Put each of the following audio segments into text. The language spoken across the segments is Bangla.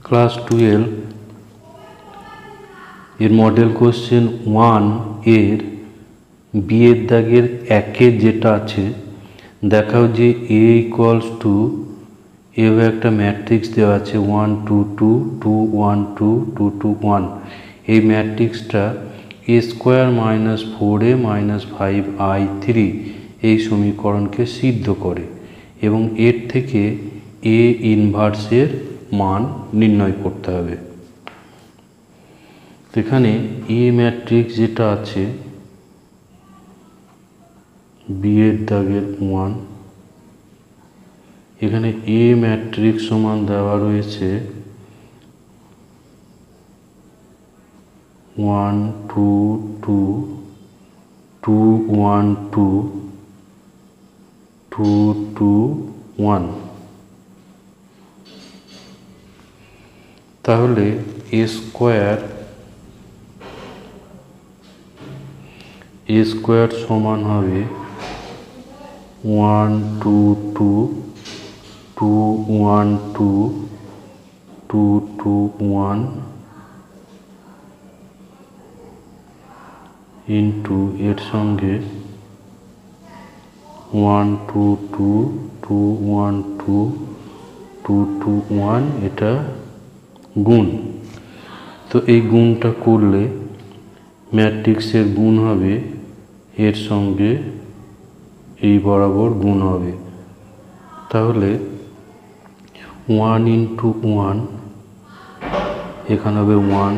ক্লাস 12 এর মডেল কোশ্চেন 1 এর বি এর দাগের একে যেটা আছে, দেখাও যে এ ইকুয়ালস টু এভাবে একটা ম্যাট্রিক্স দেওয়া আছে 1 2 2 2 1 2 2 2 1। এই ম্যাট্রিক্সটা A square minus 4a minus 5i3 এই সমীকরণকে সিদ্ধ করে এবং এর থেকে এ ইনভার্সের মান নির্ণয় করতে হবে। এখানে এ ম্যাট্রিক্স যেটা আছে বি এর দাগের 1, এখানে এ ম্যাট্রিক্স সমান দেওয়া রয়েছে 1 2 2 2 1 2 2 2 1। তাহলে এ স্কোয়ার সমান হবে 1 2 2 2 1 2 2 2 1 ইন্টু এর সঙ্গে 1 2 2 2 1 2 2 2 1, এটা গুণ। তো এই গুণটা করলে ম্যাট্রিক্সের গুণ হবে এর সঙ্গে এই বরাবর গুণ হবে। তাহলে 1 ইন্টু 1 এখানে হবে 1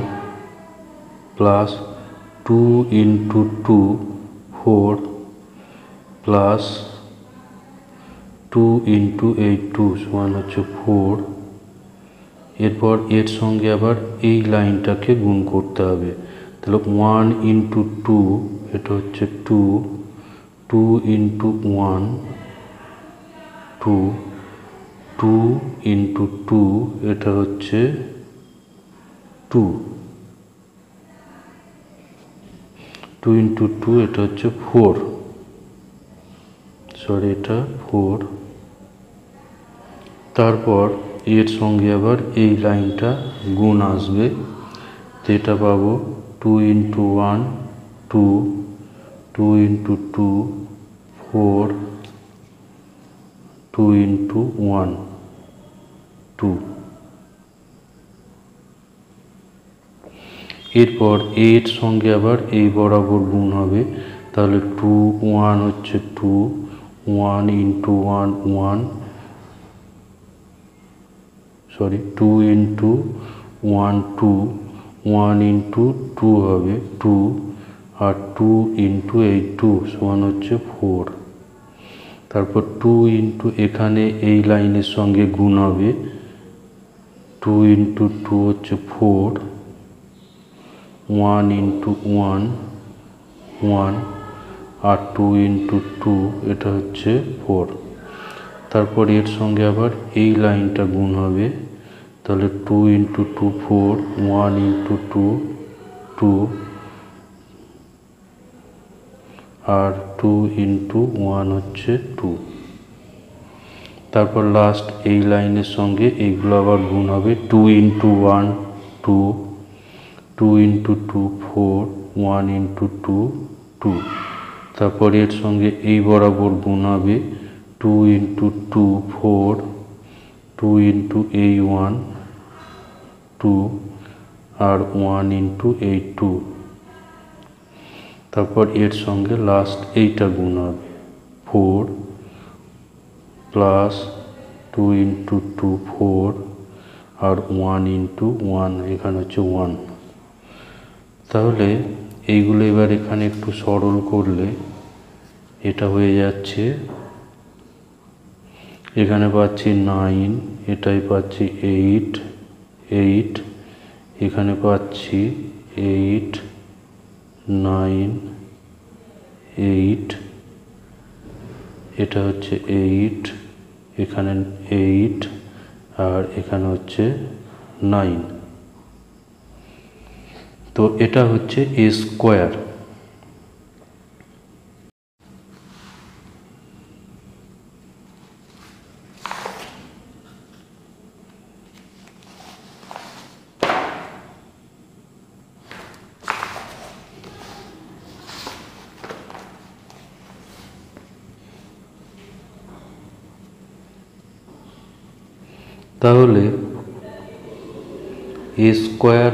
প্লাস 2 ইন্টু 2 4 প্লাস 2 ইন্টু এই 2 সমান হচ্ছে 4। এরপর এর সঙ্গে আবার এই লাইনটাকে গুণ করতে হবে। তাহলে 1 ইন্টু 2 এটা হচ্ছে 2, 2 ইন্টু 1 2, 2 ইন্টু 2 এটা হচ্ছে 2, 2 ইন্টু 2 এটা হচ্ছে 4, সরি এটা 4। তারপর এর সঙ্গে আবার এই লাইনটা গুণ আসবে, যেটা পাবো 2 ইন্টু 1 2, 2 ইন্টু 2 4, 2 ইন্টু 1 2। এরপর এর সঙ্গে আবার এই বরাবর গুণ হবে, তাহলে 2 1 হচ্ছে 2, 1 ইন্টু 1 1, সরি 2 ইন্টু 1 2, 1 ইন্টু 2 হবে 2, আর 2 ইন্টু এই 2 সমান হচ্ছে 4। তারপর 2 ইন্টু এখানে এই লাইনের সঙ্গে গুণ হবে, 2 ইন্টু 2 হচ্ছে 4, 1 ইন্টু 1 1, আর 2 ইন্টু 2 এটা হচ্ছে 4। তারপর এর সঙ্গে আবার এই লাইনটা গুণ হবে, তাহলে 2 ইন্টু 2 4, 1 ইন্টু 2 2, আর 2 ইন্টু 1 হচ্ছে 2। তারপর লাস্ট এই লাইনের সঙ্গে এইগুলো আবার গুণ হবে, 2 ইন্টু 1 2, 2 ইন্টু 2 4, 1 ইন্টু 2 2। তারপর এর সঙ্গে এই বরাবর গুণ হবে, 2 ইন্টু 2 4, 2 ইন্টু এই 1 2, আর 1 ইন্টু এই 2। তারপর এর সঙ্গে লাস্ট এইটা গুণ হবে, 4 প্লাস 2 ইন্টু 2 4, আর 1 ইন্টু 1, এখানে হচ্ছে 1। তাহলে এইগুলো এবার এখানে একটু সরল করলে এটা হয়ে যাচ্ছে, এখানে পাচ্ছি 9, এটাই পাচ্ছি 8 8, এখানে পাচ্ছি 8 9 8, এটা হচ্ছে 8, এখানে 8, আর এখানে হচ্ছে 9। তো এটা হচ্ছে এ স্কোয়ার। তাহলে a square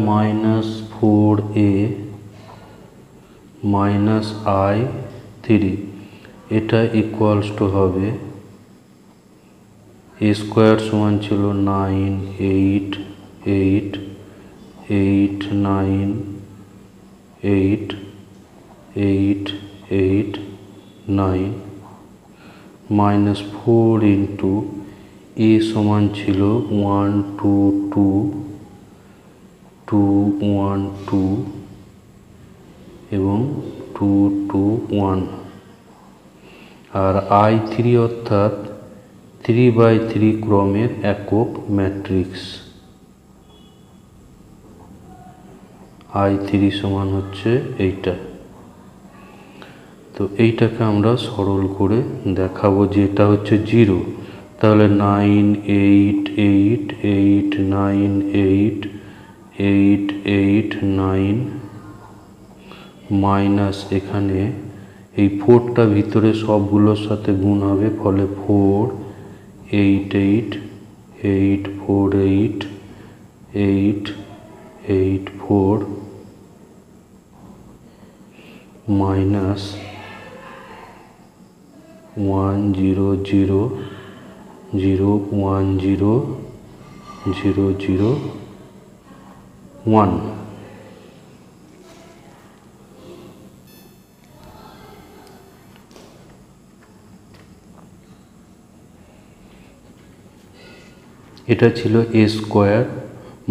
minus four A minus I three, এটা ইকুয়ালস টু হবে এ স্কোয়ার সমান ছিল 9 8 8 8 9 8 8 8 9 মাইনাস 4 ইন্টু এ সমান ছিল 1 2 2 2 1 2 এবং 2 2 1, আর I3 অর্থাৎ 3/3 ক্রমের একক ম্যাট্রিক্স। I3 সমান হচ্ছে এইটা। তো এইটাকে আমরা সরল করে দেখাবো যে এটা হচ্ছে 0। তাহলে 9 8 8 8 9 8 8 8 9 মাইনাস এখানে এই 4টা ভিতরে সবগুলোর সাথে গুণ হবে, ফলে 4 8 8 8 4 8 8 8 4 মাইনাস 1 0 0 0 1 0 0 0 1। এটা ছিল এ স্কোয়ার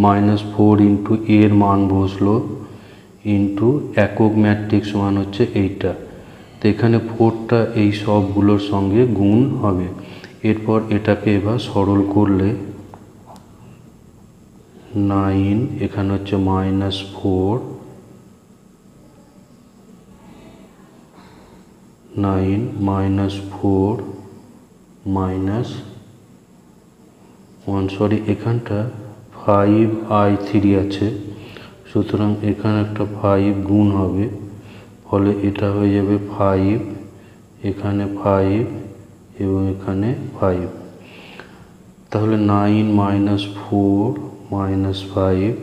মাইনাস 4 ইন্টু এর মান বসলো ইন্টু একক ম্যাট্রিক্স মান হচ্ছে এইটা। তো এখানে 4টা এই সবগুলোর সঙ্গে গুণ হবে। এরপর এটাকে এবার সরল করলে 9 এখানে হচ্ছে মাইনাস 4 9 মাইনাস 4 মাইনাস 1, সরি এখানটা 5I3 আছে, সুতরাং এখানে একটা 5 গুণ হবে, ফলে এটা হয়ে যাবে 5, এখানে 5 এবং এখানে 5। তাহলে 9 মাইনাস 4 মাইনাস 5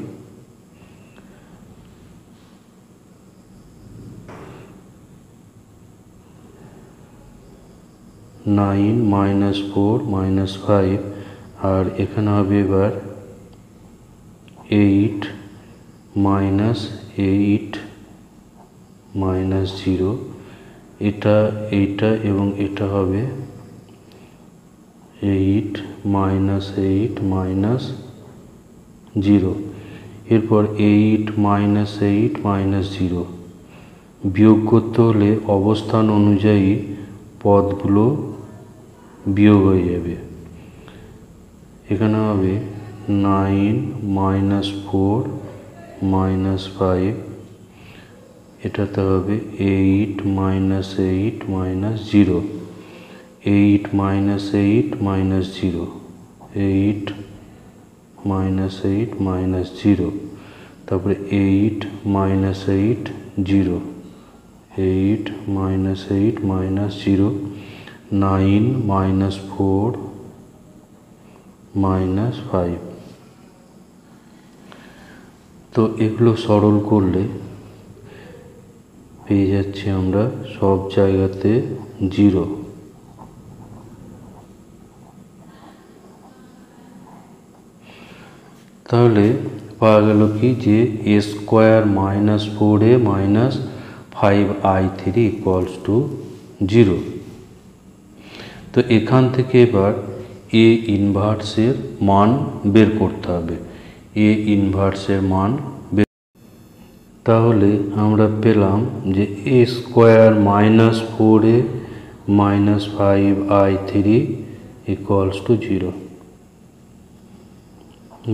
9 মাইনাস 4 মাইনাস 5, আর এখানে হবে এবার 8 মাইনাস 8 মাইনাস 0, এইটা এবং এটা হবে 8 মাইনাস 8 মাইনাস 0। এরপর 8 মাইনাস 8 মাইনাস 0 বিয়োগ করতে হলে অবস্থান অনুযায়ী পদগুলো বিয়োগ হয়ে যাবে। এখানে হবে 9 মাইনাস 4 মাইনাস 5, এটাতে হবে 8 minus 8 minus 0, 8 minus 8 minus 0, 8 minus 8 minus 0, তারপরে 8 minus 8 0, 8 minus 8 minus 0, 9 minus 4 minus 5। তো এগুলো সরল করলে পেয়ে যাচ্ছি আমরা সব জায়গাতে 0। তাহলে পাওয়া গেল কি যে A square minus 4a minus 5I3 equals to 0। তো এখান থেকে এবার এ ইনভার্সের মান বের করতে হবে। এ ইনভার্সের মান বের, তাহলে আমরা পেলাম যে A square minus 4a minus 5I3 equals to 0,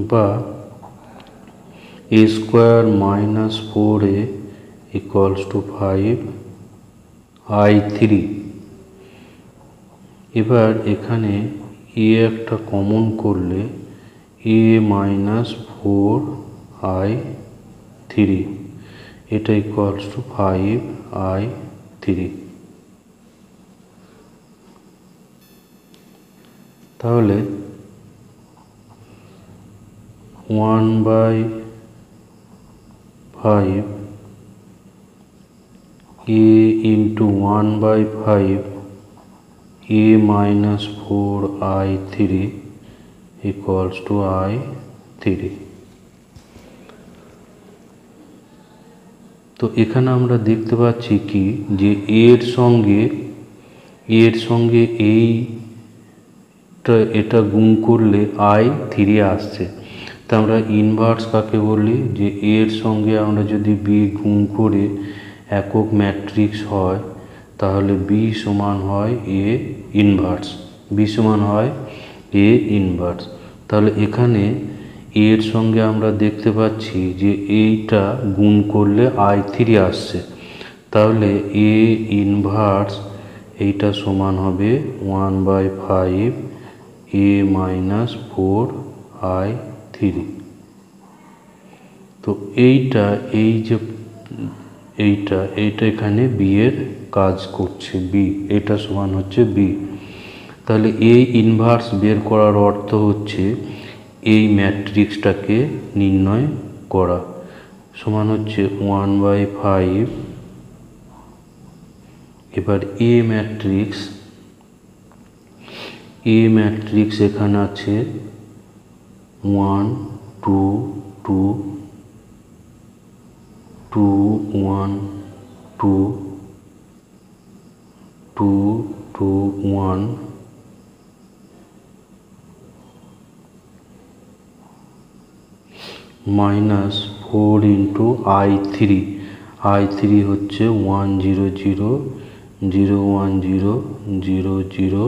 বা A square minus 4a equals to 5I3। এবার এখানে এ একটা কমন করলে এ মাইনাস 4I3, এটা ইকুয়ালস টু 5I3। তাহলে 1/5 a into 1/5 a minus 4i3 equals to i3। তো এখানে আমরা দেখতে পাচ্ছি কি যে এর সঙ্গে এটা গুণ করলে i3 আসছে। তা আমরা ইনভার্স কাকে বলি, যে এর সঙ্গে আমরা যদি বি গুণ করে একক ম্যাট্রিক্স হয় তাহলে বি সমান হয় এ ইনভার্স, তাহলে এখানে এর সঙ্গে আমরা দেখতে পাচ্ছি যে এইটা গুণ করলে i3 আসছে, তাহলে এ ইনভার্স এইটা সমান হবে 1/5 a minus 4i3। তো এইটা এখানে বি এর কাজ করছে, বি এটা সমান হচ্ছে বি। তাহলে এই ইনভার্স বের করার অর্থ হচ্ছে এই ম্যাট্রিক্সটাকে নির্ণয় করা, সমান হচ্ছে 1/5। এবার এ ম্যাট্রিক্স এখানে আছে 1 2 2 2 1 2 2 2 1 মাইনাস 4 ইন্টু i3 হচ্ছে 1 0 0 0 1 0 0 0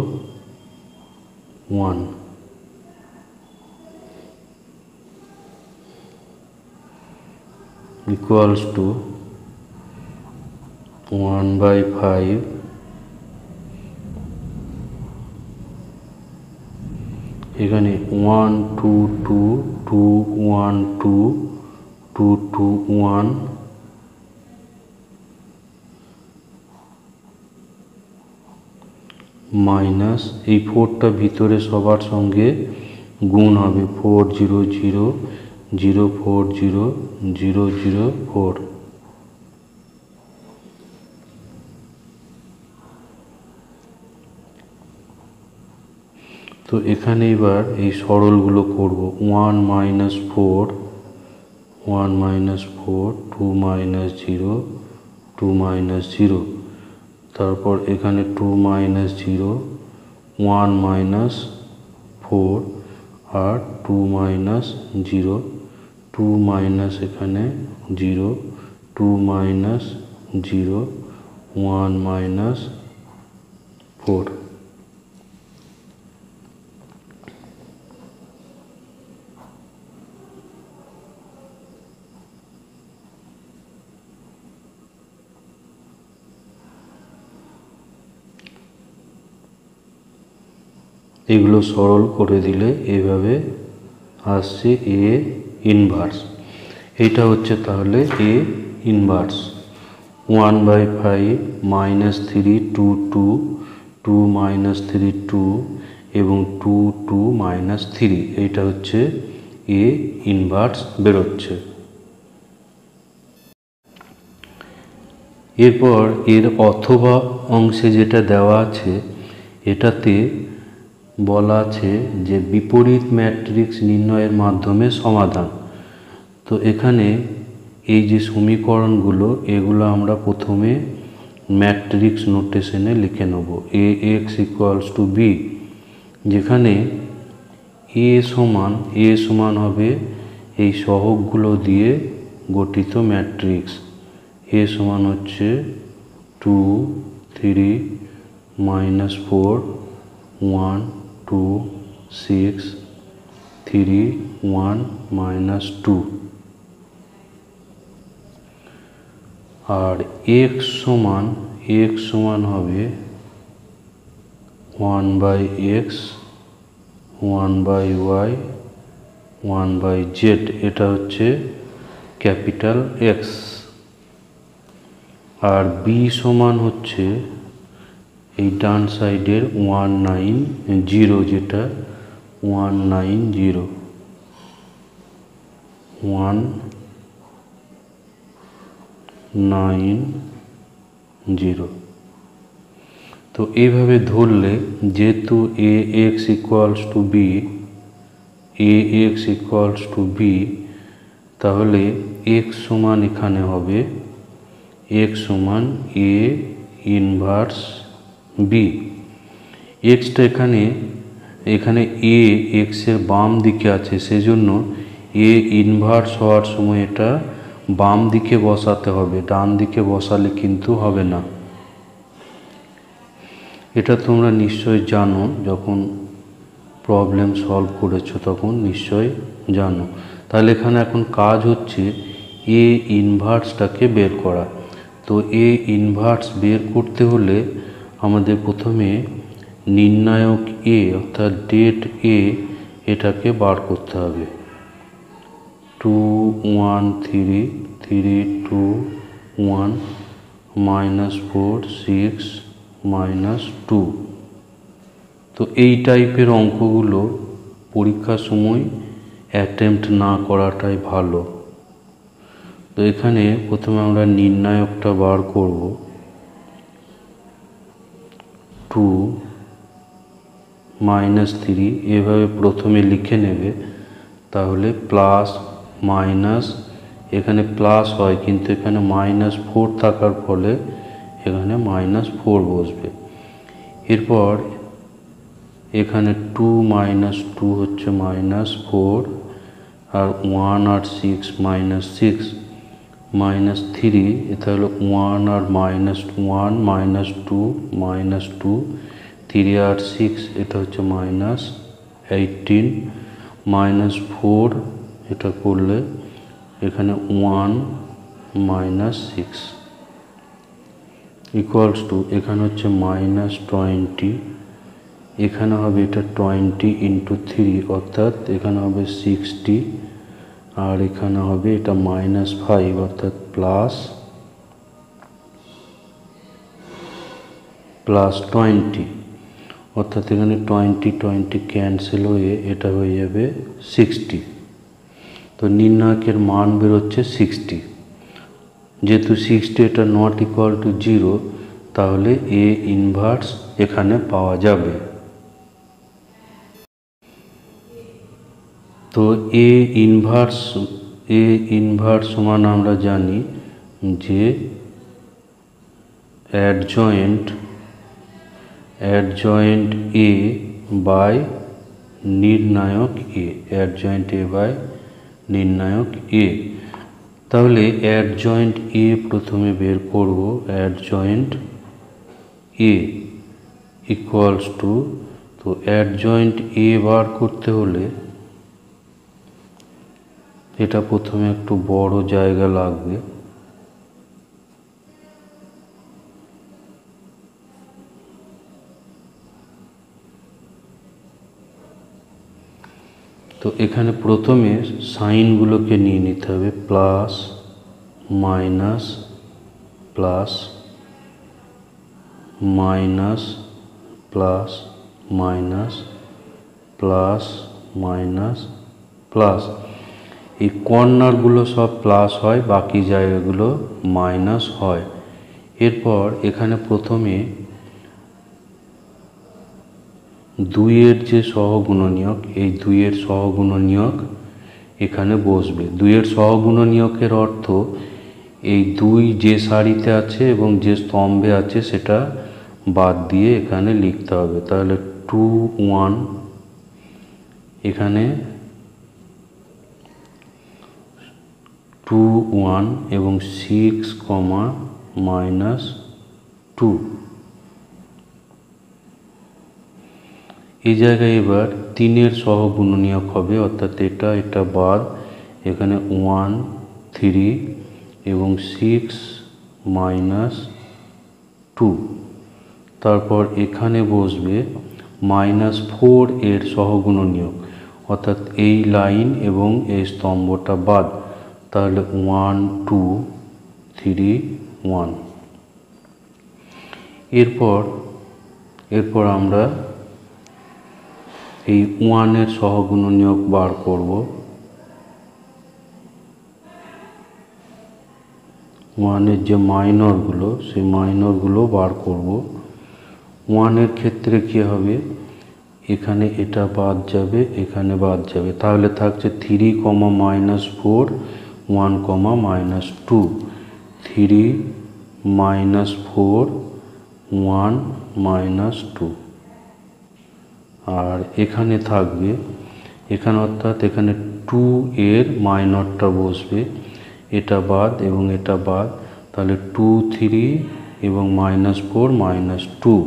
1 equals to 1/5 এখানে 1 2 2 2 1 2 2 2 1 মাইনাস এই 4টা ভিতরে সবার সঙ্গে গুণ হবে 4 0 0 0 4 0 0 0 4। তো এখানে এবার এই সরলগুলো করব, 1 minus 4 2 minus 0 2 minus 0, তারপর এখানে 2 minus 0 1 minus 4 আর 2 minus 0 2 minus এখানে 0 2 minus 0 1 minus 4। এগুলো সরল করে দিলে এইভাবে আসছে এ ইনভার্স। এটা হচ্ছে তাহলে এ ইনভার্স 1/5 minus 3 2 2 2 minus 3 2 এবং 2 2 minus 3, এইটা হচ্ছে এ ইনভার্স বেরোচ্ছে। এরপর এর অথবা অংশে যেটা দেওয়া আছে এটাতে বলা আছে যে বিপরীত ম্যাট্রিক্স নির্ণয়ের মাধ্যমে সমাধান। তো এখানে এই যে সমীকরণগুলো এগুলো আমরা প্রথমে ম্যাট্রিক্স নোটেশনে লিখে নেব, ax ইকুয়ালস টু বি, যেখানে এ সমান হবে এই সহগগুলো দিয়ে গঠিত ম্যাট্রিক্স। এ সমান হচ্ছে 2 3 -4 1 2 6 3 1 -2, আর x সমান হবে 1/x 1/y 1/z, এটা হচ্ছে ক্যাপিটাল এক্স। আর b সমান হচ্ছে এই ডান সাইডের 190 যেটা 190 190। তো এইভাবে ধরলে যেহেতু ax ইকুয়ালস টু বি তাহলে x সমান এখানে হবে x সমান a ইনভার্স b। এক্সটা এখানে a x এর বাম দিকে আছে, সেজন্য a ইনভার্স হওয়ার সময় এটা বাম দিকে বসাতে হবে, ডান দিকে বসালে কিন্তু হবে না। এটা তোমরা নিশ্চয় জানো, যখন প্রবলেম সলভ করেছো তখন নিশ্চয় জানো। তাহলে এখানে এখন কাজ হচ্ছে এ ইনভার্সটাকে বের করা। তো এ ইনভার্স বের করতে হলে আমাদের প্রথমে নির্ণায়ক এ অর্থাৎ ডেট এ এটাকে বার করতে হবে। 2 1 3 3 2 1 -4 6 -2। তো এই টাইপের অঙ্কগুলো পরীক্ষার সময় অ্যাটেম্প্ট না করাটাই ভালো। তো এখানে প্রথমে আমরা নির্ণায়কটা বার করব। 2 -3 এভাবে প্রথমে লিখে নেবে, তাহলে প্লাস মাইনাস, এখানে প্লাস হয় কিন্তু এখানে -4 থাকার ফলে এখানে -4 বসবে। এরপর এখানে 2 - 2 হচ্ছে -4, আর 1 আর 6 -6 -3, এটা হলো 1 আর -1 -2 -2, 3 আর 6 এটা হচ্ছে -18, -4 এটা করলে এখানে 1 -6 ইকুয়ালস টু এখানে হচ্ছে -20, এখানে হবে এটা 20 × 3 অর্থাৎ এখানে হবে 60, আর এখানে হবে এটা -5 অর্থাৎ প্লাস 20, অর্থাৎ এখানে 20 20 ক্যান্সেল হয়ে এটা হয়ে যাবে 60। তো নির্ণায়কের মান বেরোচ্ছে 60। যেহেতু 60 এটা নট ইকুয়াল টু 0, তাহলে এ ইনভার্স এখানে পাওয়া যাবে। তো এ ইনভার্স সমান আমরা জানি যে অ্যাডজয়েন্ট এ বাই নির্ণায়ক এ, নির্ণায়ক এ। তাহলে অ্যাডজয়েন্ট এ প্রথমে বের করব। অ্যাডজয়েন্ট এ ইকুয়ালস টু, তো অ্যাডজয়েন্ট এ বার করতে হলে এটা প্রথমে একটু বড় জায়গা লাগবে। তো এখানে প্রথমে সাইনগুলোকে নিয়ে নিতে হবে, plus minus plus minus plus minus plus minus plus. এই কর্নারগুলো সব প্লাস হয়, বাকি জায়গাগুলো মাইনাস হয়। এরপর এখানে প্রথমে 2-এর যে সহগুণনীয়ক, এই 2-এর সহগুণনীয়ক এখানে বসবে। 2-এর সহগুণনীয়কের অর্থ এই 2 যে সারিতে আছে এবং যে স্তম্ভে আছে সেটা বাদ দিয়ে এখানে লিখতে হবে। তাহলে 2 1, এখানে 2 1 এবং 6, -2। এই জায়গায় এবার 3-এর সহগুণনীয়ক হবে, অর্থাৎ এটা বাদ, এখানে 1 3 এবং 6 -2। তারপর এখানে বসবে -4 এর সহগুণনীয়ক, অর্থাৎ এই লাইন এবং এই স্তম্ভটা বাদ, তাহলে 1 2 3 1। এরপর এরপর আমরা এই 1 এর সহগুণনীয়ক বার করব। 1 এর যে মাইনরগুলো সেই মাইনরগুলো বার করব। 1 এর ক্ষেত্রে কি হবে, এখানে এটা বাদ যাবে, এখানে বাদ যাবে, তাহলে থাকছে 3, -4, 1, -2, 3, -4, 1, -2। আর এখানে থাকবে, এখানে অর্থাৎ এখানে 2 এর মাইনরটা বসবে, এটা বাদ এবং এটা বাদ, তাহলে 2, 3 এবং -4, -2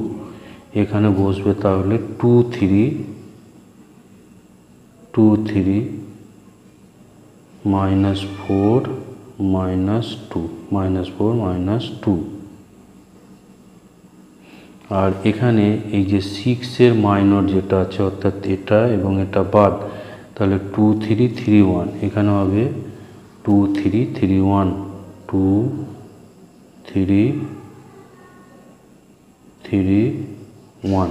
এখানে বসবে, তাহলে 2, 3, -4, -2। আর এখানে এই যে 6 এর মাইনর যেটা আছে অর্থাৎ এটা এবং এটা বাদ, তাহলে 2, 3, 3, 1 এখানে হবে 2, 3, 3, 1, 2, 3, 3, 1।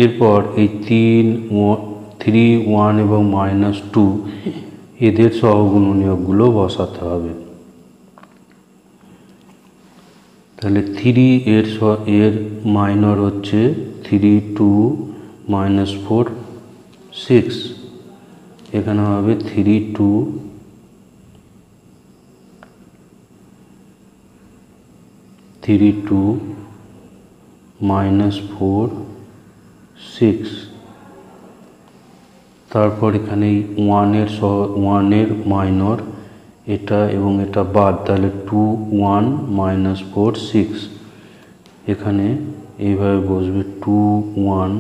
এরপর এই 3, 1 এবং -2 এদের সহগুণনীয়কগুলো বসাতে হবে। তাহলে 3 এর মাইনর হচ্ছে 3, 2, -4, 6, এখানে হবে 3, 2, -4, 6। তারপর এখানে 1 এর মাইনর এটা এবং এটা বাদ, তাহলে 2, 1, -4, 6 এখানে এইভাবে বসবে 2, 1,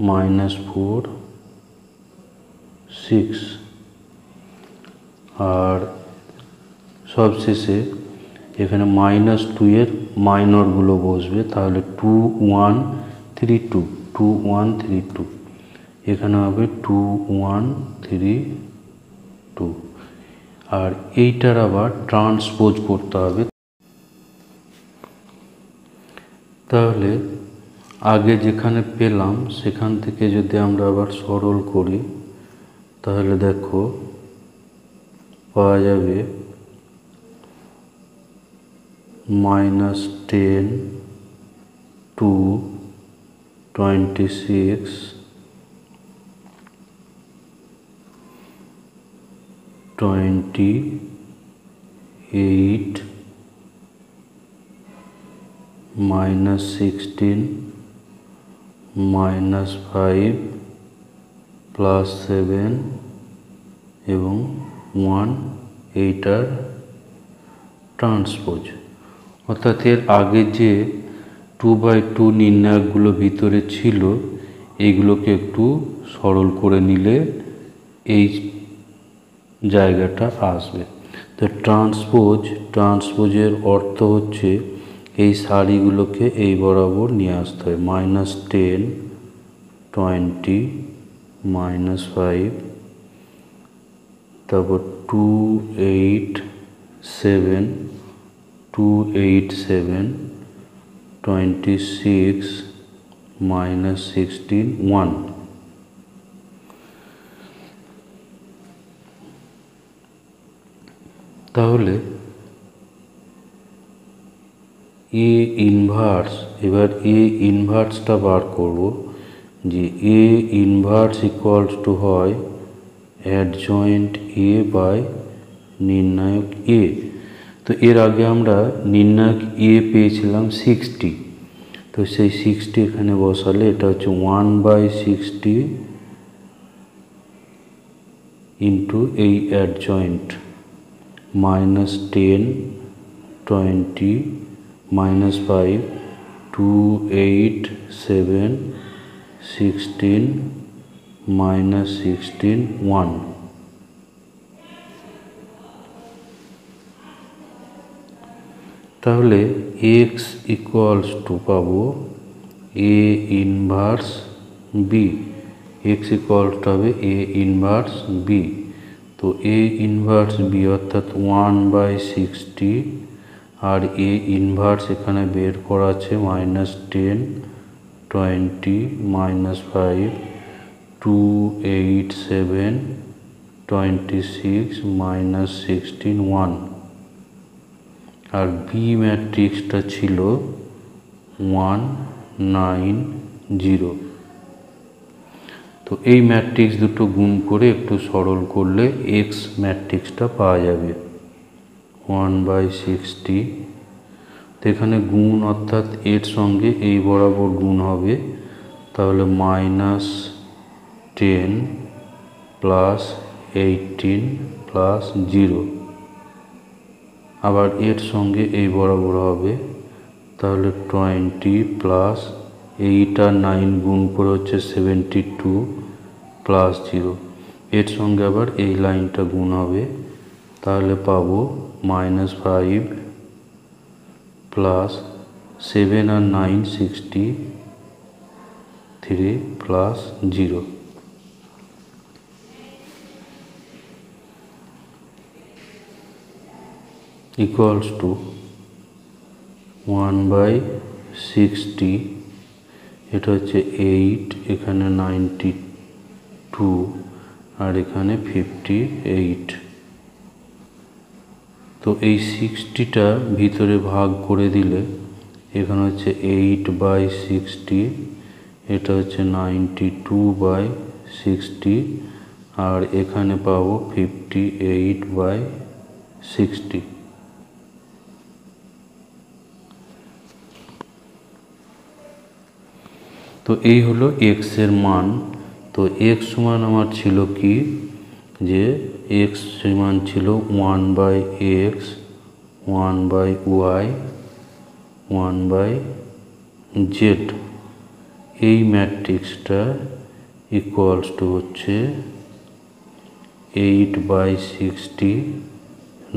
-4, 6। আর সবশেষে এখানে -2 এর মাইনরগুলো বসবে, তাহলে 2, 1, 3, 2, 2, 1, 3, 2 এখানে হবে 2, 1, 3, 2। আর এইটার আবার ট্রান্সপোজ করতে হবে। তাহলে আগে যেখানে পেলাম সেখান থেকে যদি আমরা আবার সরল করি, তাহলে দেখো পাওয়া যাবে -10, 2, 26, 28, -16, -5, +7 এবং 1 এইটার ট্রান্সপোজ। অর্থাৎ এর আগে যে 2/2 নির্ণায়কগুলো ভিতরে ছিল এইগুলোকে একটু সরল করে নিলে এই জায়গাটা আসবে। তো ট্রান্সপোজের অর্থ হচ্ছে এই সারিগুলোকে এই বরাবর নিয়ে আসতে হয়, -10, 20, -5, তারপর 2, 8, 7, 2, 8, 7, 26, -16, 1। তাহলে এ ইনভার্স, এবার এ ইনভার্সটা বার করব, যে এ ইনভার্স ইকুয়ালস টু হয় অ্যাডজয়েন্ট এ বাই নির্ণায়ক এ। তো এর আগে আমরা নির্ণায়ক এ পেয়েছিলাম 60, তো সেই 60 এখানে বসালে এটা হচ্ছে 1/60 ইন্টু এই অ্যাডজয়েন্ট -10, 20, -5, 2, 8, 7, 16, -16, 1। তাহলে x ইকুয়ালস টু পাবো A inverse B, x equals to হবে এ ইনভার্স বি। তো তো এ ইনভার্স বি অর্থাৎ 1/60 আর এ ইনভার্স এখানে বের করা আছে -10, 20, -5, 2, 8, 7, 26, -16, 1 আর বি ম্যাট্রিক্সটা ছিল 1, 9, 0। তো এই ম্যাট্রিক্স দুটো গুণ করে একটু সরল করলে এক্স ম্যাট্রিক্সটা পাওয়া যাবে 1/60। তো এখানে গুণ অর্থাৎ এর সঙ্গে এই বরাবর গুণ হবে, তাহলে -10 + 18 + 0, আবার এর সঙ্গে এই বরাবর হবে, তাহলে 20 + 8 আর 9 গুণ করে হচ্ছে 72 + 0, এর সঙ্গে আবার এই লাইনটা গুণ হবে, তাহলে পাবো -5 + 7 আর 9 63 + 0 equals to 1/60, এটা হচ্ছে 8, এখানে 92 আর এখানে 58। তো এই 60টা ভিতরে ভাগ করে দিলে এখানে হচ্ছে 8/60, এটা হচ্ছে 92/60 আর এখানে পাবো 58/60। তো এই হলো এক্স এর মান। তো এক্স সমান আমার ছিল কি, যে এক্স সমান ছিল 1/x, 1/y, 1/z। এই ম্যাট্রিক্সটা ইকুয়ালস টু হচ্ছে 8/60,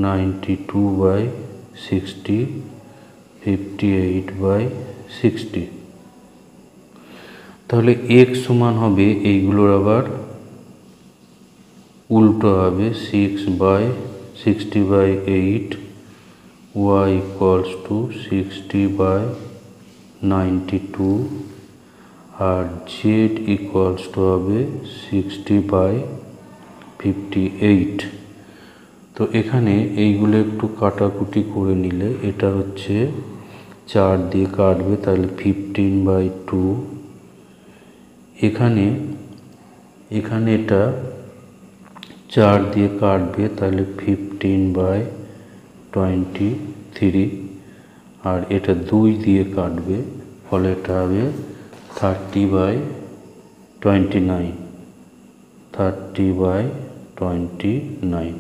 92/60, 58/60। তাহলে এক্স সমান হবে এইগুলোর আবার উল্টো হবে 60/8, y ইকুয়ালস টু 60/92 আর z ইকুয়ালস টু হবে 60/58। তো এখানে এইগুলো একটু কাটাকুটি করে নিলে এটা হচ্ছে 4 দিয়ে কাটবে, তাহলে 15/2। এখানে এটা 4 দিয়ে কাটবে, তাহলে 15/23 আর এটা 2 দিয়ে কাটবে, ফলে এটা হবে 30/29।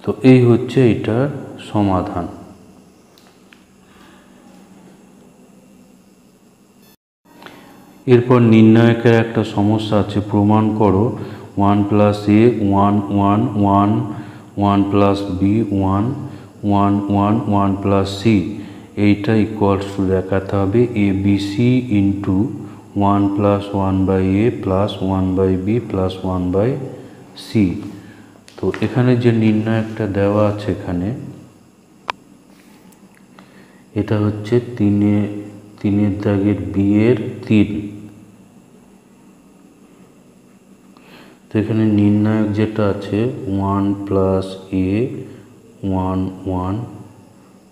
তো এই হচ্ছে এটার সমাধান। এরপর নির্ণায়কের একটা সমস্যা আছে, প্রমাণ করো 1 + a 1 1 1 1 + b 1 1 1 1 + c, এইটা ইকুয়ালস টু দেখাতে হবে abc into 1 + 1/a + 1/b + 1/c। তো এখানে যে নির্ণায়কটা দেওয়া আছে এখানে, এটা হচ্ছে 3-এর দাগের বি এর 3। তো এখানে নির্ণায়ক যেটা আছে 1 + a 1 1,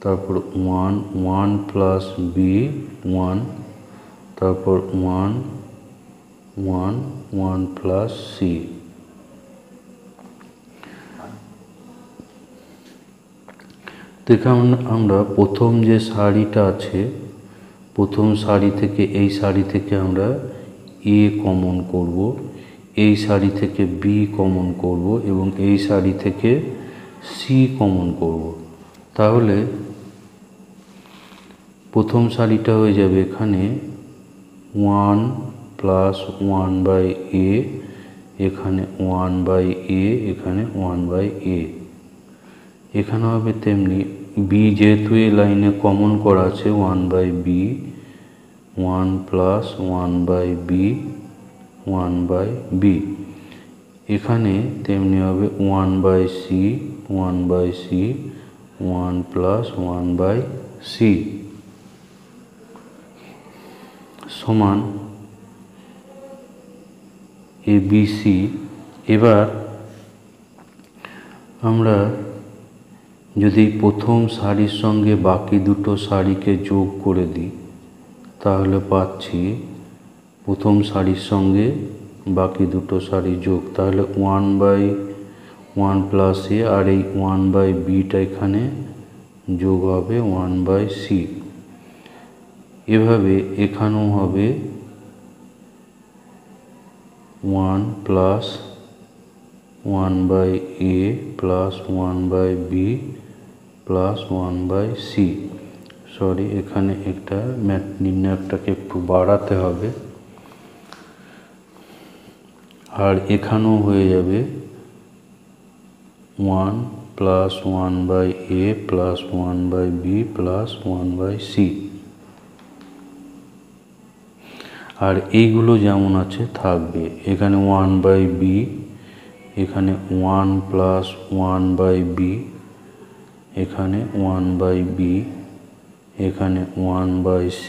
তারপর 1 1 + b 1, তারপর 1 1 1 + c। দেখুন আমরা প্রথম যে সারিটা আছে, প্রথম সারি থেকে এই সারি থেকে আমরা এ কমন করব, এই সারি থেকে বি কমন করব এবং এই সারি থেকে সি কমন করব। তাহলে প্রথম সারিটা হয়ে যাবে এখানে 1 + 1/a, এখানে 1/a, এখানে 1/a, এখানে হবে তেমনি বি, যেহেতু এই লাইনে কমন করা আছে 1/b, 1 + 1/b 1/b, এখানে তেমনি হবে 1/c 1/c 1 প্লাস 1/c সমান ABC। এবার আমরা যদি প্রথম সারির সঙ্গে বাকি দুটো সারিকে যোগ করে দিই তাহলে পাচ্ছি প্রথম সারির সঙ্গে বাকি দুটো সারি যোগ, তাহলে 1/1 প্লাস এ আর এই 1/bটা এখানে যোগ হবে 1/c। এভাবে এখানেও হবে 1 plus 1/a plus 1/b plus 1/c। Sorry, এখানে একটা নির্ণায়কটাকে একটু বাড়াতে হবে, আর এখানেও হয়ে যাবে 1 plus 1/a plus 1/b plus 1/c। আর এইগুলো যেমন আছে থাকবে। এখানে 1/b, এখানে 1 প্লাস 1/b, এখানে 1/b, এখানে 1/c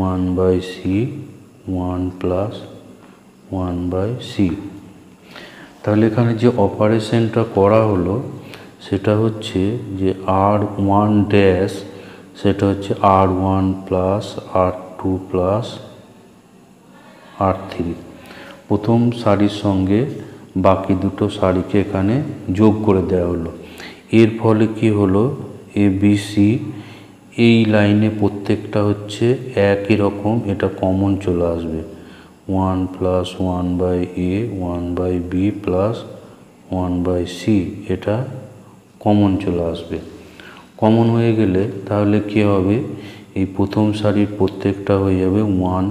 1/c 1 প্লাস 1/c। তাহলে এখানে যে অপারেশনটা করা হলো সেটা হচ্ছে যে R1 ড্যাশ সেটা হচ্ছে R1 plus R2 plus R3। প্রথম সারির সঙ্গে বাকি দুটো সারিকে এখানে যোগ করে দেওয়া হলো। এর ফলে কি হলো, ABC এই লাইনে প্রত্যেকটা হচ্ছে একই রকম, এটা কমন চলে আসবে 1 plus 1/a 1/b plus 1/c, এটা কমন চলে আসবে। কমন হয়ে গেলে তাহলে কি হবে, এই প্রথম সারির প্রত্যেকটা হয়ে যাবে 1,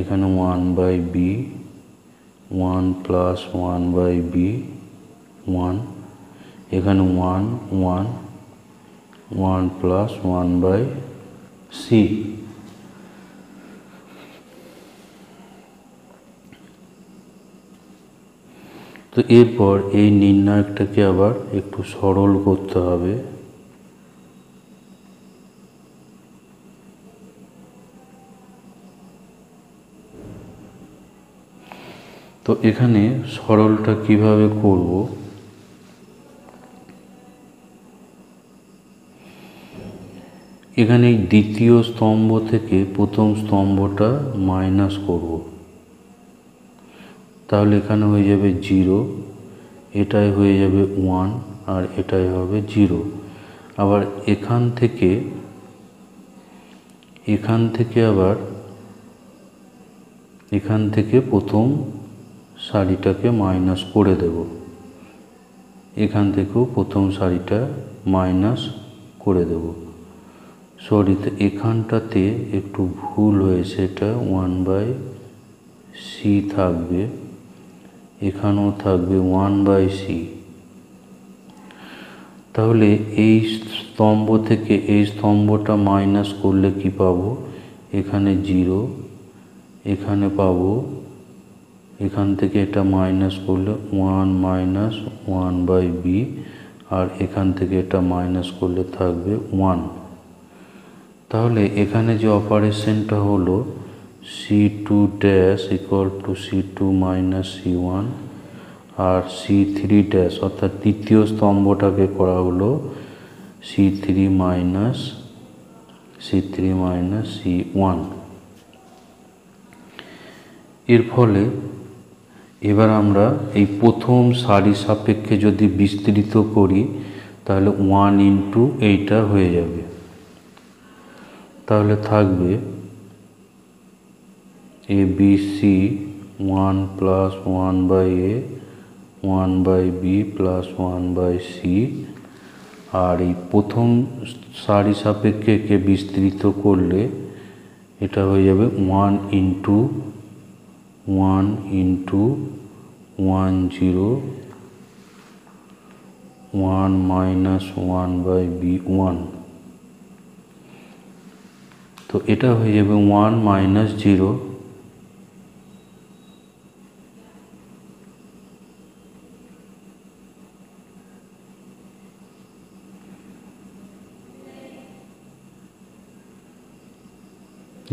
এখানে 1/b 1 প্লাস 1/b 1, এখানে 1 1 1 প্লাস 1/c। তো এরপর এই নির্ণায়কটাকে আবার একটু সরল করতে হবে। তো এখানে সরলটা কিভাবে করব, এখানে দ্বিতীয় স্তম্ভ থেকে প্রথম স্তম্ভটা মাইনাস করব, তাহলে এখানে হয়ে যাবে 0, এটাই হয়ে যাবে 1 আর এটাই হবে 0। আবার এখান থেকে আবার এখান থেকে প্রথম সারিটাকে মাইনাস করে দেব, এখান থেকেও প্রথম সারিটা মাইনাস করে দেব। সরি, তো এখানটাতে একটু ভুল হয়েছে, এটা 1/c থাকবে, এখানেও থাকবে 1/c। তাহলে এই স্তম্ভ থেকে এই স্তম্ভটা মাইনাস করলে কি পাবো, এখানে 0, এখানে পাবো, এখান থেকে এটা মাইনাস করলে 1 মাইনাস 1/b, আর এখান থেকে এটা মাইনাস করলে থাকবে 1। তাহলে এখানে যে অপারেশনটা হলো C2 dash equal to C2 minus C1 আর C3 ড্যাশ অর্থাৎ তৃতীয় স্তম্ভটাকে করা হলো C3 মাইনাস C1। এর ফলে এবার আমরা এই প্রথম সারি সাপেক্ষে যদি বিস্তৃত করি তাহলে 1 ইন্টু এইটা হয়ে যাবে, তাহলে থাকবে ABC 1 plus 1/a 1/b plus 1/c, আর এই প্রথম সারি সাপেক্ষে একে বিস্তৃত করলে এটা হয়ে যাবে 1 ইন্টু 1 ইন্টু 1 0 1 মাইনাস 1/b 1। তো এটা হয়ে যাবে 1 মাইনাস 0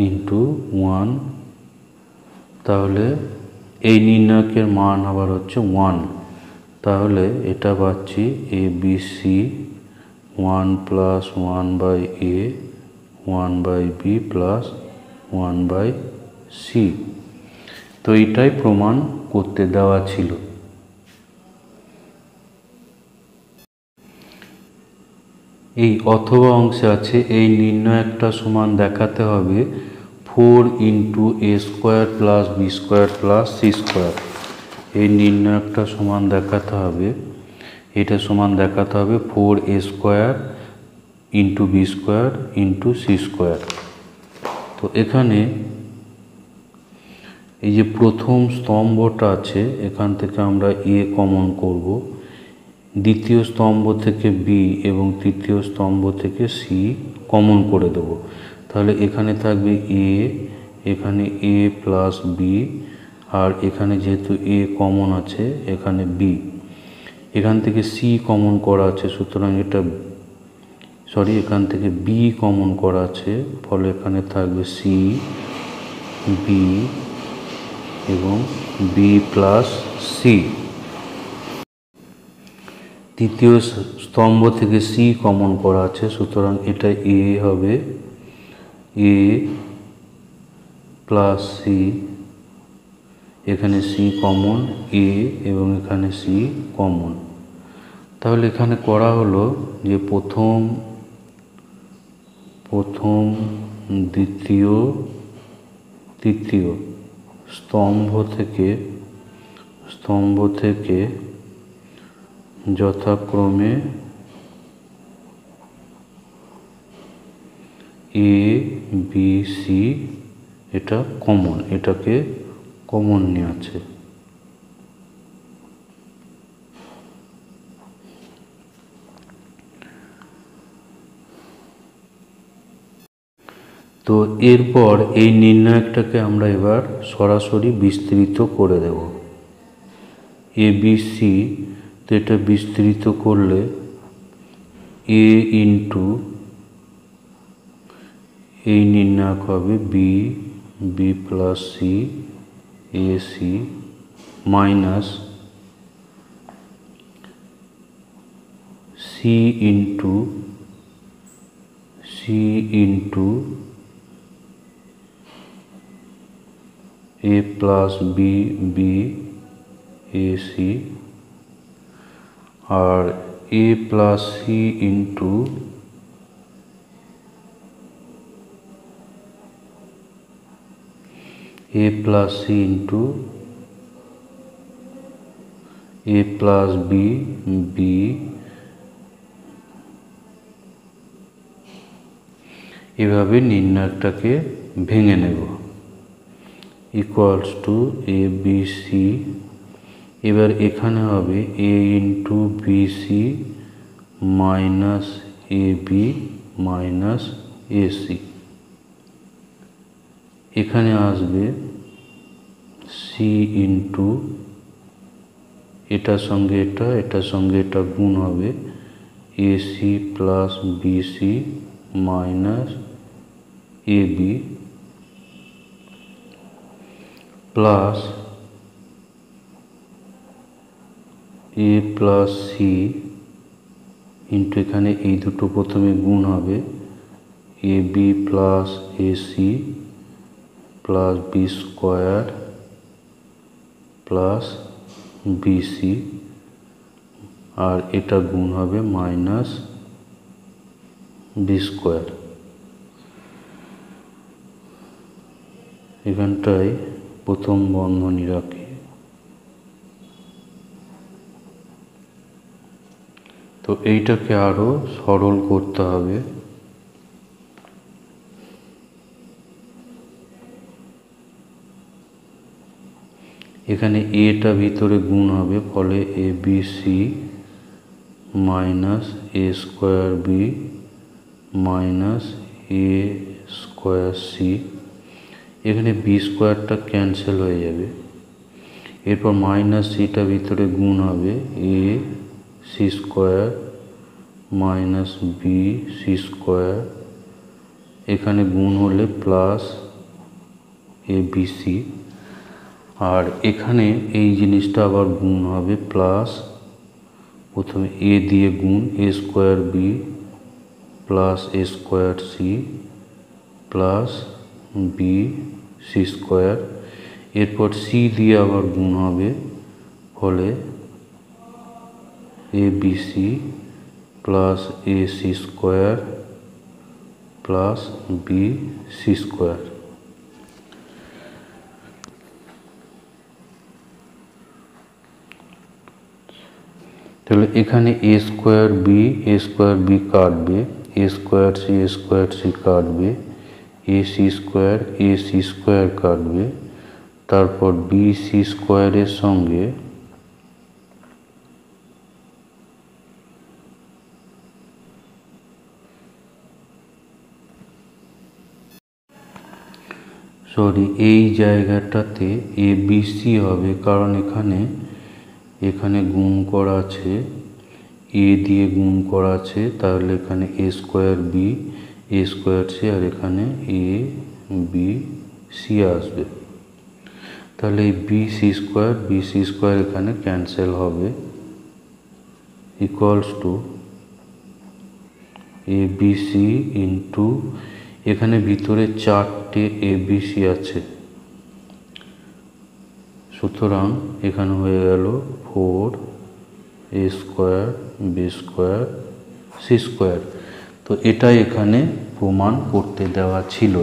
ইন্টু 1, তাহলে এই নির্ণায়কের মান আবার হচ্ছে 1। তাহলে এটা পাচ্ছি ABC 1 plus 1 by A 1 by B plus 1 by C। তো এটাই প্রমাণ করতে দেওয়া ছিল। এই অথবা অংশে আছে এই নির্ণায়কটা সমান দেখাতে হবে 4 into A square plus B square plus C square. এই নির্ণায়কটা সমান দেখাতে হবে, এটা সমান দেখাতে হবে 4A square into B square into C square. তো এখানে এই যে প্রথম স্তম্ভটা আছে এখান থেকে আমরা A কমন করব, দ্বিতীয় স্তম্ভ থেকে B এবং তৃতীয় স্তম্ভ থেকে C কমন করে দেব। তাহলে এখানে থাকবে A, এখানে A প্লাস B, আর এখানে যেহেতু A কমন আছে এখানে B, এখান থেকে C কমন করা আছে, সুতরাং এটা এখান থেকে B কমন করা আছে, ফলে এখানে থাকবে C, B এবং B প্লাস C। তৃতীয় স্তম্ভ থেকে C কমন করা আছে, সুতরাং এটা A হবে, A প্লাস C, এখানে C কমন, A এবং এখানে C কমন। তাহলে এখানে করা হলো যে প্রথম দ্বিতীয় তৃতীয় স্তম্ভ থেকে যথাক্রমে A B C এটা কমন, এটাকে কমন নিয়ে আছে। তো এরপর এই নির্ণায়কটাকে আমরা এবার সরাসরি বিস্তৃত করে দেব। ABC, তো এটা বিস্তৃত করলে A ইন্টু এই নির্ণায়ক হবে B, B plus C, AC minus C into A plus B, B AC, আর A plus C into A plus C into A plus B, B, এভাবে নির্ণায়কটাকে ভেঙে নেব। ইকুয়ালস টু ABC, এবার এখানে হবে A into BC minus AB minus AC, এখানে আসবে C ইন্টু এটার সঙ্গে এটার সঙ্গে এটা গুণ হবে AC plus BC minus AB plus A plus C into এখানে এই দুটো প্রথমে গুণ হবে AB plus AC plus B square plus BC, আর এটা গুণ হবে মাইনাস B স্কোয়ার। এখানটায় প্রথম বন্ধনী রাখি, তো এইটাকে আরো সরল করতে হবে। এখানে এটা ভিতরে গুণ হবে, ফলে ABC minus A square B minus A square C, এখানে B স্কোয়ারটা ক্যান্সেল হয়ে যাবে। এরপর মাইনাস সিটা ভিতরে গুণ হবে A C square minus B C square, এখানে গুণ হলে প্লাস এ বি সি, আর এখানে এই জিনিসটা আবার গুণ হবে প্লাস, প্রথমে এ দিয়ে গুণ A square B plus A square C plus B C square, এরপর সি দিয়ে আবার গুণ হবে, ফলে A B C plus A C square plus B C square. তাহলে এখানে এ স্কোয়ার বি কাটবে, এ স্কোয়ার সি কাটবে, এ সি স্কোয়ার কাটবে, তারপর বি সি স্কোয়ারের সঙ্গে এই জায়গাটাতে এ বি সি হবে, কারণ এখানে গুণ করা আছে, এ দিয়ে গুণ করা আছে, তাহলে এখানে এ স্কোয়ার সি, আর এখানে এ বি সি আসবে। তাহলে এই বি সি স্কোয়ার এখানে ক্যান্সেল হবে, equals to A B C into, এখানে ভিতরে 4টে এ বি সি আছে, সুতরাং এখানে হয়ে গেল 4 A square B square C square. তো এটাই এখানে প্রমাণ করতে দেওয়া ছিল।